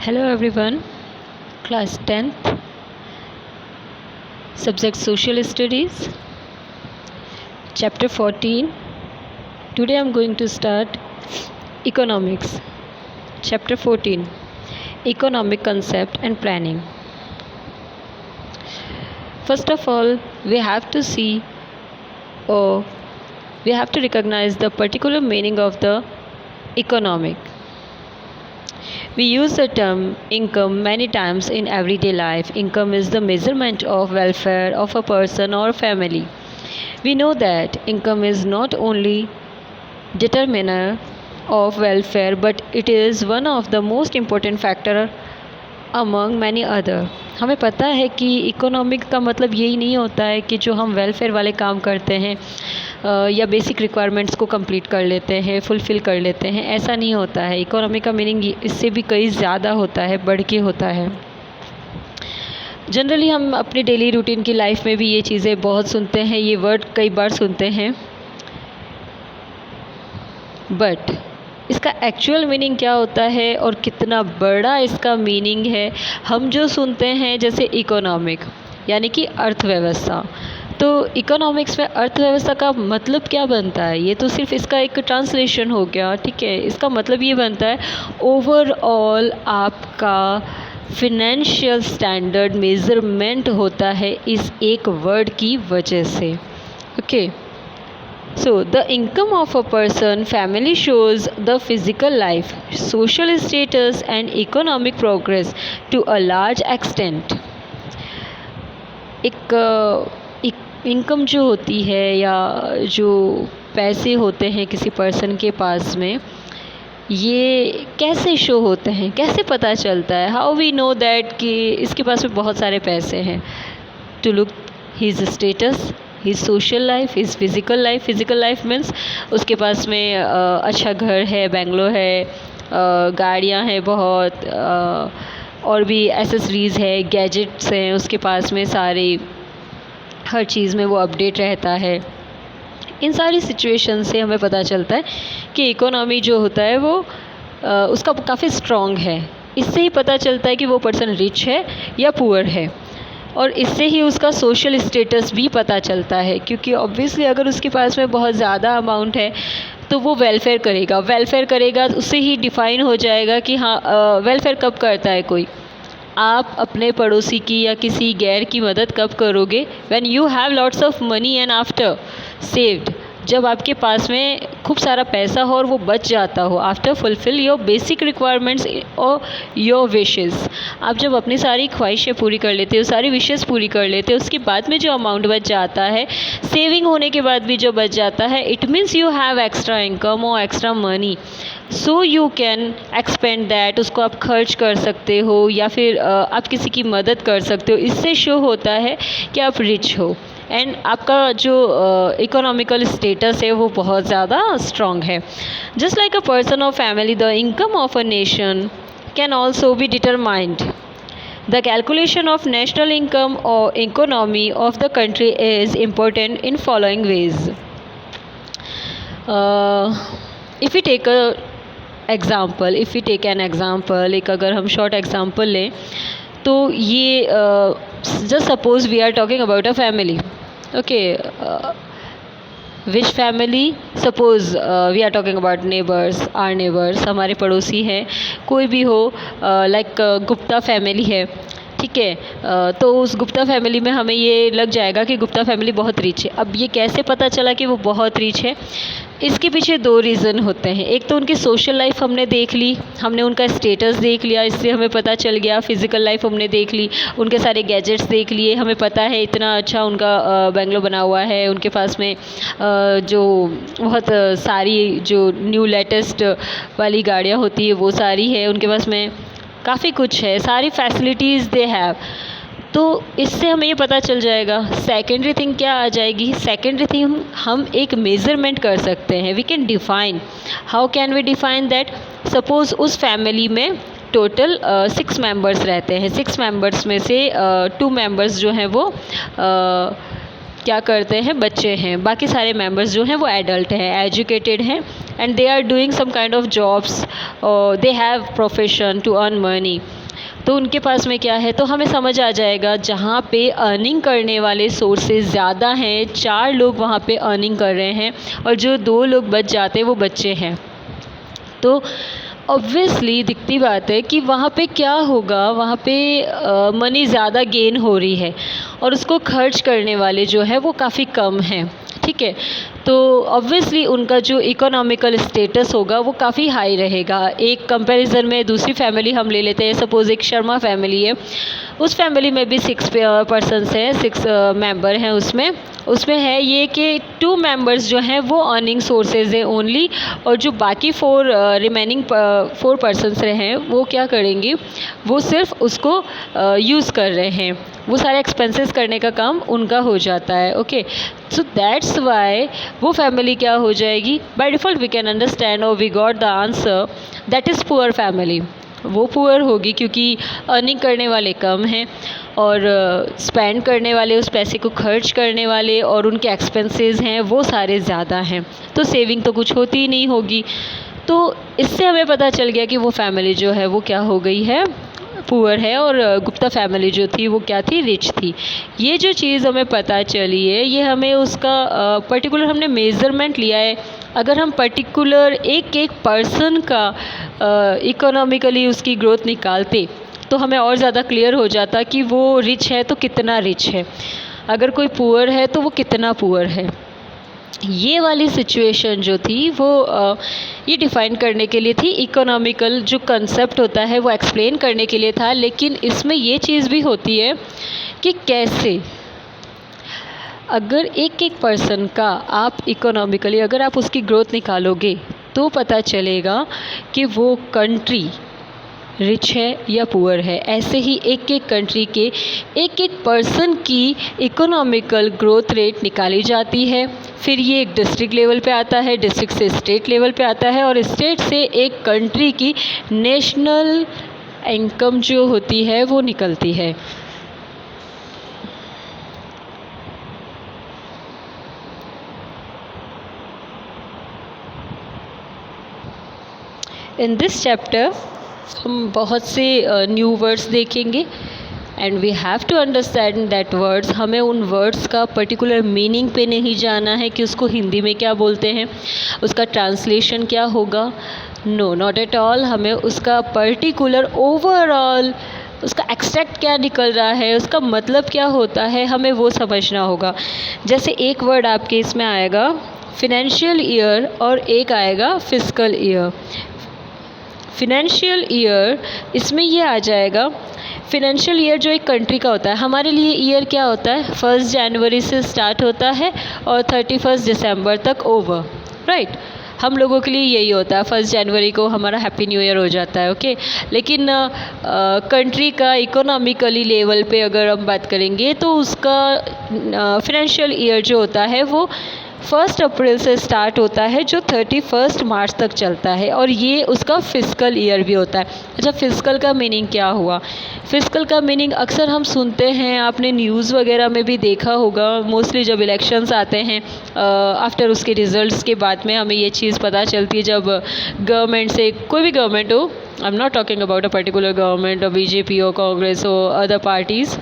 Hello everyone, class 10th, subject Social Studies, chapter 14. Today I'm going to start economics, chapter 14, economic concept and planning. First of all, we have to see or we have to recognize the particular meaning of the economic. We use the term income many times in everyday life. Income is the measurement of welfare of a person or family. We know that income is not only determiner of welfare but it is one of the most important factor among many other. हमें पता है कि economic का मतलब यही नहीं होता है कि जो हम वेलफेयर वाले काम करते हैं या बेसिक रिक्वायरमेंट्स को कंप्लीट कर लेते हैं, फुलफ़िल कर लेते हैं, ऐसा नहीं होता है. इकोनॉमी का मीनिंग इससे भी कई ज़्यादा होता है, बढ़ के होता है. जनरली हम अपनी डेली रूटीन की लाइफ में भी ये चीज़ें बहुत सुनते हैं, ये वर्ड कई बार सुनते हैं, बट इसका एक्चुअल मीनिंग क्या होता है और कितना बड़ा इसका मीनिंग है. हम जो सुनते हैं जैसे इकोनॉमिक यानी कि अर्थव्यवस्था, तो इकोनॉमिक्स में अर्थव्यवस्था का मतलब क्या बनता है? ये तो सिर्फ इसका एक ट्रांसलेशन हो गया, ठीक है. इसका मतलब ये बनता है ओवरऑल आपका फिनेंशियल स्टैंडर्ड मेज़रमेंट होता है इस एक वर्ड की वजह से. Okay. So, the income of a person, family shows the physical life, social status and economic progress to a large extent. एक इनकम जो होती है या जो पैसे होते हैं किसी पर्सन के पास में, ये कैसे शो होते हैं, कैसे पता चलता है? हाउ वी नो दैट कि इसके पास में बहुत सारे पैसे हैं? To look his status, his social life, his physical life. Physical life means उसके पास में अच्छा घर है, बंगलो है, गाड़ियाँ हैं बहुत, और भी एसेसरीज़ है, गैजेट्स हैं उसके पास में सारे, हर चीज़ में वो अपडेट रहता है. इन सारी सिचुएशन से हमें पता चलता है कि इकोनॉमी जो होता है वो उसका काफ़ी स्ट्रॉन्ग है. इससे ही पता चलता है कि वो पर्सन रिच है या पुअर है, और इससे ही उसका सोशल स्टेटस भी पता चलता है, क्योंकि ऑब्वियसली अगर उसके पास में बहुत ज़्यादा अमाउंट है तो वो वेलफेयर करेगा उससे ही डिफ़ाइन हो जाएगा कि हाँ, वेलफेयर कब करता है कोई. आप अपने पड़ोसी की या किसी गैर की मदद कब करोगे? When you have lots of money and after saved, जब आपके पास में खूब सारा पैसा हो और वो बच जाता हो, after fulfil your basic requirements और योर विशेस. आप जब अपनी सारी ख्वाहिशें पूरी कर लेते हो, सारी विशेस पूरी कर लेते हो, उसके बाद में जो अमाउंट बच जाता है, सेविंग होने के बाद भी जो बच जाता है, it means you have extra income और extra money, so you can expand that. उसको आप खर्च कर सकते हो या फिर आप किसी की मदद कर सकते हो. इससे शो होता है कि आप रिच हो एंड आपका जो इकोनॉमिकल स्टेटस है वो बहुत ज़्यादा स्ट्रॉन्ग है. जस्ट लाइक अ पर्सन और family, the income of a nation can also be determined. The calculation of national income or economy of the country is important in following ways. If we take an example, एक अगर हम short example लें तो ये just suppose we are talking about a family. Okay, which family? Suppose we are talking about neighbors, our neighbors, हमारे पड़ोसी हैं, कोई भी हो, like गुप्ता फैमिली है, ठीक है. तो उस गुप्ता फैमिली में हमें ये लग जाएगा कि गुप्ता फैमिली बहुत रिच है. अब ये कैसे पता चला कि वो बहुत रिच है? इसके पीछे दो रीज़न होते हैं. एक तो उनकी सोशल लाइफ हमने देख ली, हमने उनका स्टेटस देख लिया, इससे हमें पता चल गया. फिज़िकल लाइफ हमने देख ली, उनके सारे गैजेट्स देख लिए, हमें पता है इतना अच्छा उनका बंगलो बना हुआ है, उनके पास में जो बहुत सारी जो न्यू लेटेस्ट वाली गाड़ियाँ होती है वो सारी है, उनके पास में काफ़ी कुछ है, सारी फैसिलिटीज़ दे हैव. तो इससे हमें ये पता चल जाएगा. सेकेंडरी थिंग क्या आ जाएगी? सेकेंडरी थिंग हम एक मेज़रमेंट कर सकते हैं. We can define. How can we define that? Suppose उस फैमिली में टोटल 6 मेंबर्स रहते हैं. 6 मेंबर्स में से 2 मेंबर्स जो हैं वो क्या करते हैं, बच्चे हैं, बाकी सारे मेंबर्स जो हैं वो एडल्ट हैं, एजुकेटेड हैं, and they are doing some kind of jobs, they have profession to earn money. तो उनके पास में क्या है, तो हमें समझ आ जाएगा जहाँ पे अर्निंग करने वाले सोर्सेज ज़्यादा हैं, 4 लोग वहाँ पे अर्निंग कर रहे हैं और जो 2 लोग बच जाते हैं वो बच्चे हैं, तो ऑब्वियसली दिखती बात है कि वहाँ पे क्या होगा, वहाँ पे मनी ज़्यादा गेन हो रही है और उसको खर्च करने वाले जो है वो काफ़ी कम हैं, ठीक है। तो ऑब्वियसली उनका जो इकोनॉमिकल स्टेटस होगा वो काफ़ी हाई रहेगा। एक कंपैरिजन में दूसरी फैमिली हम ले लेते हैं, सपोज़ एक शर्मा फैमिली है, उस फैमिली में भी 6 पर्सन्स हैं, 6 मेंबर हैं, उसमें है ये कि 2 मेंबर्स जो हैं वो अर्निंग सोर्सेज हैं ओनली, और जो बाकी 4 रिमेनिंग 4 पर्सन्स हैं वो क्या करेंगे, वो सिर्फ उसको यूज़ कर रहे हैं, वो सारे एक्सपेंसेस करने का काम उनका हो जाता है। ओके, सो दैट्स वाई वो फैमिली क्या हो जाएगी, by default we can understand और we got the answer, that is poor family. वो पुअर होगी क्योंकि अर्निंग करने वाले कम हैं और स्पेंड करने वाले, उस पैसे को खर्च करने वाले और उनके एक्सपेंसेस हैं वो सारे ज़्यादा हैं, तो सेविंग तो कुछ होती ही नहीं होगी। तो इससे हमें पता चल गया कि वो फैमिली जो है वो क्या हो गई है, पुअर है, और गुप्ता फैमिली जो थी वो क्या थी, रिच थी। ये जो चीज़ हमें पता चली है, ये हमें उसका पर्टिकुलर हमने मेज़रमेंट लिया है। अगर हम पर्टिकुलर एक एक पर्सन का इकोनॉमिकली उसकी ग्रोथ निकालते तो हमें और ज़्यादा क्लियर हो जाता कि वो रिच है तो कितना रिच है, अगर कोई पुअर है तो वो कितना पुअर है। ये वाली सिचुएशन जो थी वो ये डिफ़ाइन करने के लिए थी, इकोनॉमिकल जो कंसेप्ट होता है वो एक्सप्लेन करने के लिए था। लेकिन इसमें ये चीज़ भी होती है कि कैसे अगर एक एक पर्सन का आप इकोनॉमिकली अगर आप उसकी ग्रोथ निकालोगे तो पता चलेगा कि वो कंट्री रिच है या पुअर है। ऐसे ही एक एक कंट्री के एक एक पर्सन की इकोनॉमिकल ग्रोथ रेट निकाली जाती है, फिर ये एक डिस्ट्रिक्ट लेवल पे आता है, डिस्ट्रिक्ट से स्टेट लेवल पे आता है और स्टेट से एक कंट्री की नेशनल इनकम जो होती है वो निकलती है। इन दिस चैप्टर हम बहुत से न्यू वर्ड्स देखेंगे and we have to understand that words. हमें उन वर्ड्स का पर्टिकुलर मीनिंग पे नहीं जाना है कि उसको हिंदी में क्या बोलते हैं, उसका ट्रांसलेशन क्या होगा, नो नॉट एट ऑल। हमें उसका पर्टिकुलर ओवरऑल उसका एक्सट्रैक्ट क्या निकल रहा है, उसका मतलब क्या होता है, हमें वो समझना होगा। जैसे एक वर्ड आपके इसमें आएगा फिनेंशियल ईयर और एक आएगा फिस्कल ईयर। फिनेंशियल ईयर इसमें ये आ जाएगा, फिनेंशियल ईयर जो एक कंट्री का होता है, हमारे लिए ईयर क्या होता है, 1 जनवरी से स्टार्ट होता है और 31 दिसंबर तक ओवर, राइट। हम लोगों के लिए यही होता है, 1 जनवरी को हमारा हैप्पी न्यू ईयर हो जाता है, ओके। लेकिन कंट्री का इकोनॉमिकली लेवल पे अगर हम बात करेंगे तो उसका फिनेंशियल ईयर जो होता है वो 1 अप्रैल से स्टार्ट होता है जो 31 मार्च तक चलता है, और ये उसका फिस्कल ईयर भी होता है। अच्छा, फिस्कल का मीनिंग क्या हुआ, फिस्कल का मीनिंग अक्सर हम सुनते हैं, आपने न्यूज़ वगैरह में भी देखा होगा, मोस्टली जब इलेक्शंस आते हैं आफ्टर उसके रिजल्ट्स के बाद में हमें ये चीज़ पता चलती है, जब गवर्नमेंट से, कोई भी गवर्नमेंट हो, I am not talking about a particular government और बीजेपी हो, कांग्रेस हो, other parties,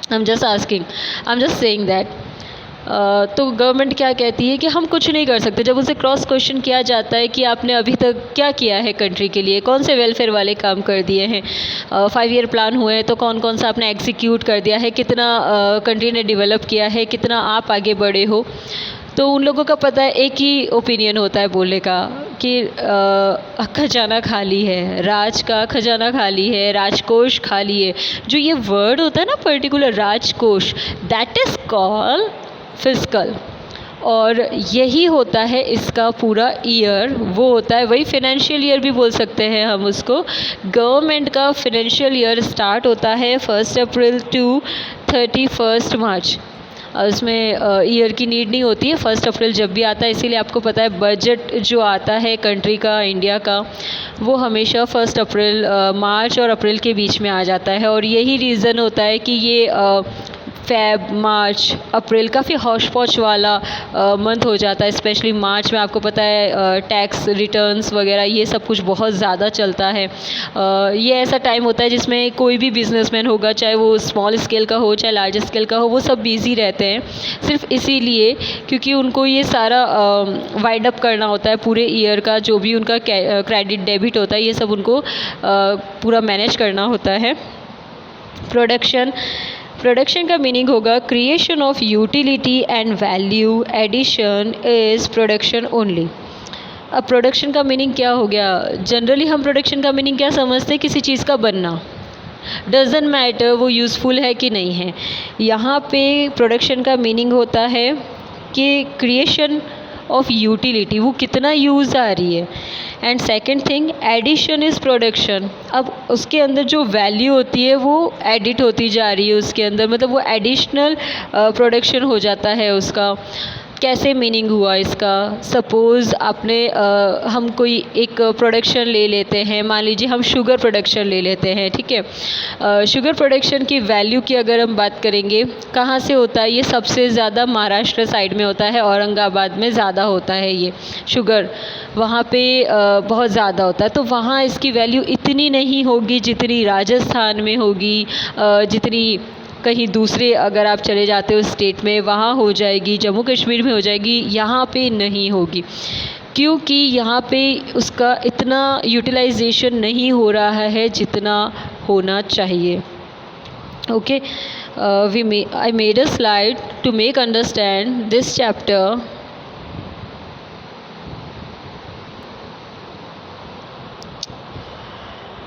I am just asking, I am just saying that. तो गवर्नमेंट क्या कहती है कि हम कुछ नहीं कर सकते। जब उनसे क्रॉस क्वेश्चन किया जाता है कि आपने अभी तक क्या किया है कंट्री के लिए, कौन से वेलफेयर वाले काम कर दिए हैं, 5 ईयर प्लान हुए हैं तो कौन कौन सा आपने एग्जीक्यूट कर दिया है, कितना कंट्री ने डेवलप किया है, कितना आप आगे बढ़े हो, तो उन लोगों का पता है, एक ही ओपिनियन होता है बोलने का कि खजाना खाली है, राज का खजाना खाली है, राजकोष खाली है। जो ये वर्ड होता है ना पर्टिकुलर राजकोष, दैट इज़ कॉल्ड फिस्कल, और यही होता है इसका पूरा ईयर, वो होता है, वही फिनेंशियल ईयर भी बोल सकते हैं हम उसको। गवर्नमेंट का फिनेंशियल ईयर स्टार्ट होता है 1 अप्रैल टू 31 मार्च। उसमें ईयर की नीड नहीं होती है, 1 अप्रैल जब भी आता है, इसीलिए आपको पता है बजट जो आता है कंट्री का, इंडिया का, वो हमेशा 1 अप्रैल मार्च और अप्रैल के बीच में आ जाता है। और यही रीज़न होता है कि ये फ़ेब, मार्च, अप्रैल काफ़ी हौच-पौच वाला मंथ हो जाता है। स्पेशली मार्च में आपको पता है टैक्स रिटर्न्स वगैरह ये सब कुछ बहुत ज़्यादा चलता है। ये ऐसा टाइम होता है जिसमें कोई भी बिज़नेसमैन होगा, चाहे वो स्मॉल स्केल का हो चाहे लार्ज स्केल का हो, वो सब बिज़ी रहते हैं। सिर्फ़ इसीलिए क्योंकि उनको ये सारा वाइंड अप करना होता है पूरे ईयर का, जो भी उनका क्रेडिट डेबिट होता है, ये सब उनको पूरा मैनेज करना होता है। प्रोडक्शन का मीनिंग होगा creation of utility and value addition is production only. अब प्रोडक्शन का मीनिंग क्या हो गया? जनरली हम प्रोडक्शन का मीनिंग क्या समझते हैं? किसी चीज़ का बनना। डज़न्ट मैटर वो यूज़फुल है कि नहीं है। यहाँ पे प्रोडक्शन का मीनिंग होता है कि क्रिएशन ऑफ यूटिलिटी, वो कितना यूज़ आ रही है। And second thing, addition is production. अब उसके अंदर जो वैल्यू होती है वो एडिट होती जा रही है उसके अंदर, मतलब वो एडिशनल प्रोडक्शन हो जाता है उसका। कैसे मीनिंग हुआ इसका? सपोज़ आपने हम कोई एक प्रोडक्शन ले लेते हैं, मान लीजिए हम शुगर प्रोडक्शन ले लेते हैं, ठीक है। शुगर प्रोडक्शन की वैल्यू की अगर हम बात करेंगे, कहाँ से होता है ये? सबसे ज़्यादा महाराष्ट्र साइड में होता है, औरंगाबाद में ज़्यादा होता है ये शुगर, वहाँ पे बहुत ज़्यादा होता है। तो वहाँ इसकी वैल्यू इतनी नहीं होगी जितनी राजस्थान में होगी, जितनी कहीं दूसरे अगर आप चले जाते हो स्टेट में वहाँ हो जाएगी, जम्मू कश्मीर में हो जाएगी, यहाँ पे नहीं होगी क्योंकि यहाँ पे उसका इतना यूटिलाइजेशन नहीं हो रहा है जितना होना चाहिए। Okay, I made a slide to make understand this chapter.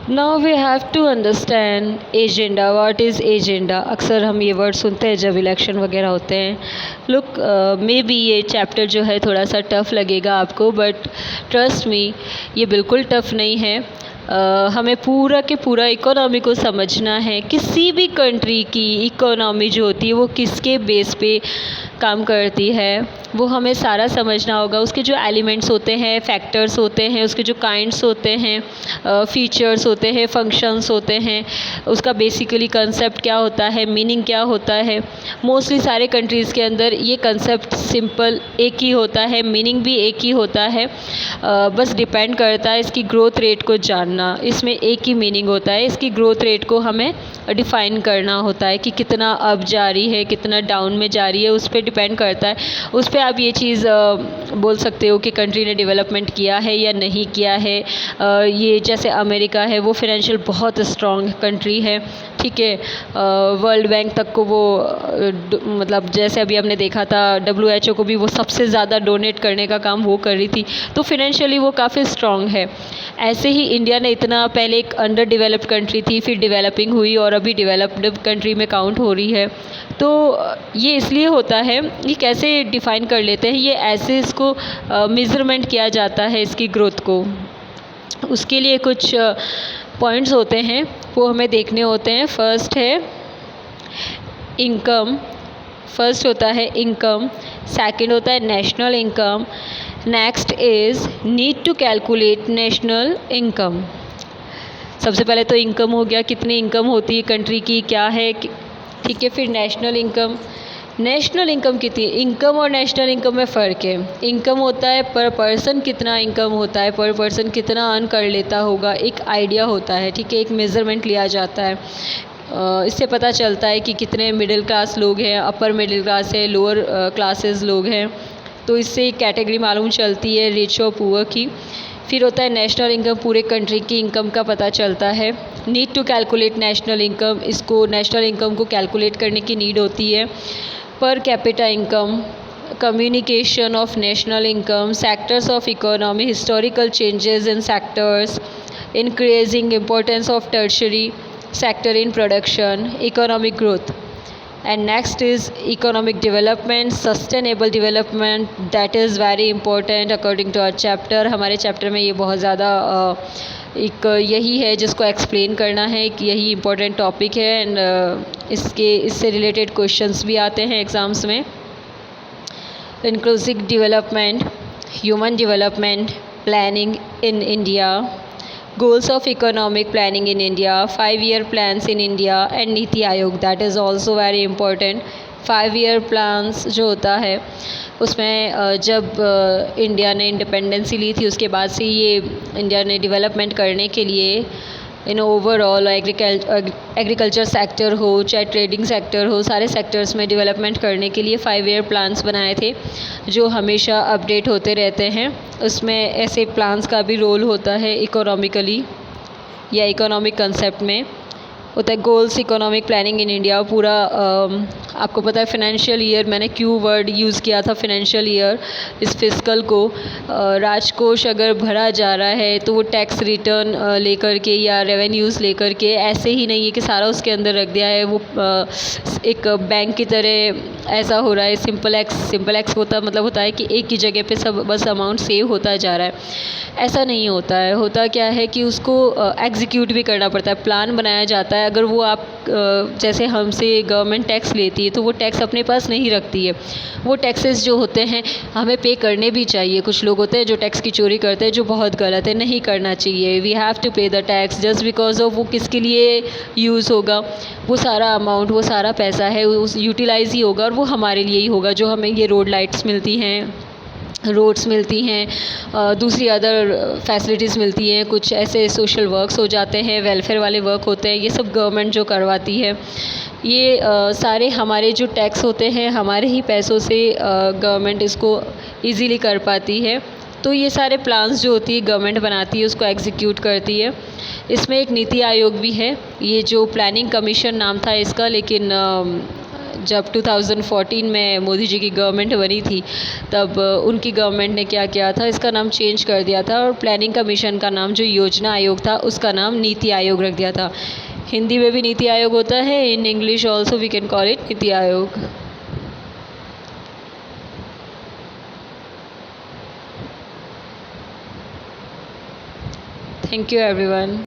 Now we have to understand agenda. What is agenda? अक्सर हम ये वर्ड सुनते हैं जब इलेक्शन वगैरह होते हैं। लुक, मे बी ये चैप्टर जो है थोड़ा सा टफ़ लगेगा आपको, बट ट्रस्ट मी ये बिल्कुल टफ़ नहीं है। हमें पूरा के पूरा इकोनॉमी को समझना है। किसी भी कंट्री की इकोनॉमी जो होती है वो किसके बेस पे काम करती है, वो हमें सारा समझना होगा। उसके जो एलिमेंट्स होते हैं, फैक्टर्स होते हैं, उसके जो काइंड्स होते हैं, फीचर्स होते हैं, फंक्शंस होते हैं, उसका बेसिकली कंसेप्ट क्या होता है, मीनिंग क्या होता है। मोस्टली सारे कंट्रीज़ के अंदर ये कंसेप्ट सिंपल एक ही होता है, मीनिंग भी एक ही होता है। बस डिपेंड करता है इसकी ग्रोथ रेट को जानना। इसमें एक ही मीनिंग होता है, इसकी ग्रोथ रेट को हमें डिफ़ाइन करना होता है कि कितना अप जा रही है, कितना डाउन में जा रही है, उस पर डिपेंड करता है। उस पर आप ये चीज़ बोल सकते हो कि कंट्री ने डेवलपमेंट किया है या नहीं किया है। ये जैसे अमेरिका है, वो फाइनेंशियल बहुत स्ट्रॉन्ग कंट्री है, ठीक है। वर्ल्ड बैंक तक को वो मतलब जैसे अभी हमने देखा था WHO को भी वो सबसे ज़्यादा डोनेट करने का काम वो कर रही थी, तो फाइनेंशियली वो काफ़ी स्ट्रॉन्ग है। ऐसे ही इंडिया ने इतना पहले एक अंडर डेवलप्ड कंट्री थी, फिर डेवलपिंग हुई और अभी डेवलप्ड कंट्री में काउंट हो रही है। तो ये इसलिए होता है, ये कैसे डिफ़ाइन कर लेते हैं, ये ऐसे इसको मेज़रमेंट किया जाता है इसकी ग्रोथ को। उसके लिए कुछ पॉइंट्स होते हैं वो हमें देखने होते हैं। फर्स्ट है इनकम, फर्स्ट होता है इनकम, सेकंड होता है national income, next is need to calculate national income. सबसे पहले तो इनकम हो गया, कितनी इनकम होती है कंट्री की, क्या है, ठीक है। फिर नेशनल इनकम, नेशनल इनकम कितनी, इनकम और नेशनल इनकम में फ़र्क है। इनकम होता है पर पर्सन कितना इनकम होता है, पर पर्सन कितना अर्न कर लेता होगा, एक आइडिया होता है, ठीक है, एक मेज़रमेंट लिया जाता है। इससे पता चलता है कि कितने मिडिल क्लास लोग हैं, अपर मिडिल क्लास है, लोअर क्लासेस लोग हैं, तो इससे एक कैटेगरी मालूम चलती है रिच और पुअर की। फिर होता है नेशनल इनकम, पूरे कंट्री की इनकम का पता चलता है। Need to calculate national income, इसको नेशनल इनकम को कैलकुलेट करने की नीड होती है। Per capita income, communication of national income, sectors of economy, historical changes in sectors, increasing importance of tertiary sector in production, economic growth. And next is economic development, sustainable development, that is very important according to our chapter. हमारे chapter में ये बहुत ज़्यादा एक यही है जिसको explain करना है, कि यही इम्पोर्टेंट टॉपिक है। एंड इससे रिलेटेड क्वेश्चंस भी आते हैं एग्ज़ाम्स में। Inclusive development, human development, planning in India, goals of economic planning in India, 5-year plans in India and NITI Aayog, that is also very important. 5-year plans जो होता है उसमें जब इंडिया ने इंडिपेंडेंसी ली थी उसके बाद से ये इंडिया ने डेवलपमेंट करने के लिए ओवरऑल एग्रीकल्चर सेक्टर हो चाहे ट्रेडिंग सेक्टर हो, सारे सेक्टर्स में डेवलपमेंट करने के लिए 5-year प्लान्स बनाए थे जो हमेशा अपडेट होते रहते हैं। उसमें ऐसे प्लान्स का भी रोल होता है इकोनॉमिकली या इकोनॉमिक कंसेप्ट में होता है। Goals economic planning in India पूरा आपको पता है फाइनेंशियल ईयर, मैंने क्यू वर्ड यूज़ किया था फाइनेंशियल ईयर। इस फिस्कल को राजकोष अगर भरा जा रहा है तो वो टैक्स रिटर्न लेकर के या रेवेन्यूज़ लेकर के, ऐसे ही नहीं है कि सारा उसके अंदर रख दिया है। वो एक बैंक की तरह ऐसा हो रहा है। सिंपल एक्स होता मतलब होता है कि एक ही जगह पे सब बस अमाउंट सेव होता जा रहा है, ऐसा नहीं होता है। होता क्या है कि उसको एग्जीक्यूट भी करना पड़ता है, प्लान बनाया जाता है। अगर वो आप जैसे हमसे गवर्नमेंट टैक्स लेती है तो वो टैक्स अपने पास नहीं रखती है, वो टैक्सेस जो होते हैं हमें पे करने भी चाहिए। कुछ लोग होते हैं जो टैक्स की चोरी करते हैं, जो बहुत गलत है, नहीं करना चाहिए। वी हैव टू पे the tax just because of वो किसके लिए यूज़ होगा, वो सारा अमाउंट, वो सारा पैसा है उस यूटिलाइज़ ही होगा और वो हमारे लिए ही होगा। जो हमें ये रोड लाइट्स मिलती हैं, रोड्स मिलती हैं, दूसरी अदर फैसिलिटीज़ मिलती हैं, कुछ ऐसे सोशल वर्क्स हो जाते हैं, वेलफेयर वाले वर्क होते हैं, ये सब गवर्नमेंट जो करवाती है। ये सारे हमारे जो टैक्स होते हैं हमारे ही पैसों से गवर्नमेंट इसको इजीली कर पाती है। तो ये सारे प्लान्स जो होती है गवर्नमेंट बनाती है, उसको एग्जीक्यूट करती है। इसमें एक नीति आयोग भी है, ये जो प्लानिंग कमीशन नाम था इसका, लेकिन जब 2014 में मोदी जी की गवर्नमेंट बनी थी तब उनकी गवर्नमेंट ने क्या किया था, इसका नाम चेंज कर दिया था और प्लानिंग कमीशन का नाम जो योजना आयोग था उसका नाम नीति आयोग रख दिया था। हिंदी में भी नीति आयोग होता है, in English also we can call it Niti Aayog. Thank you everyone.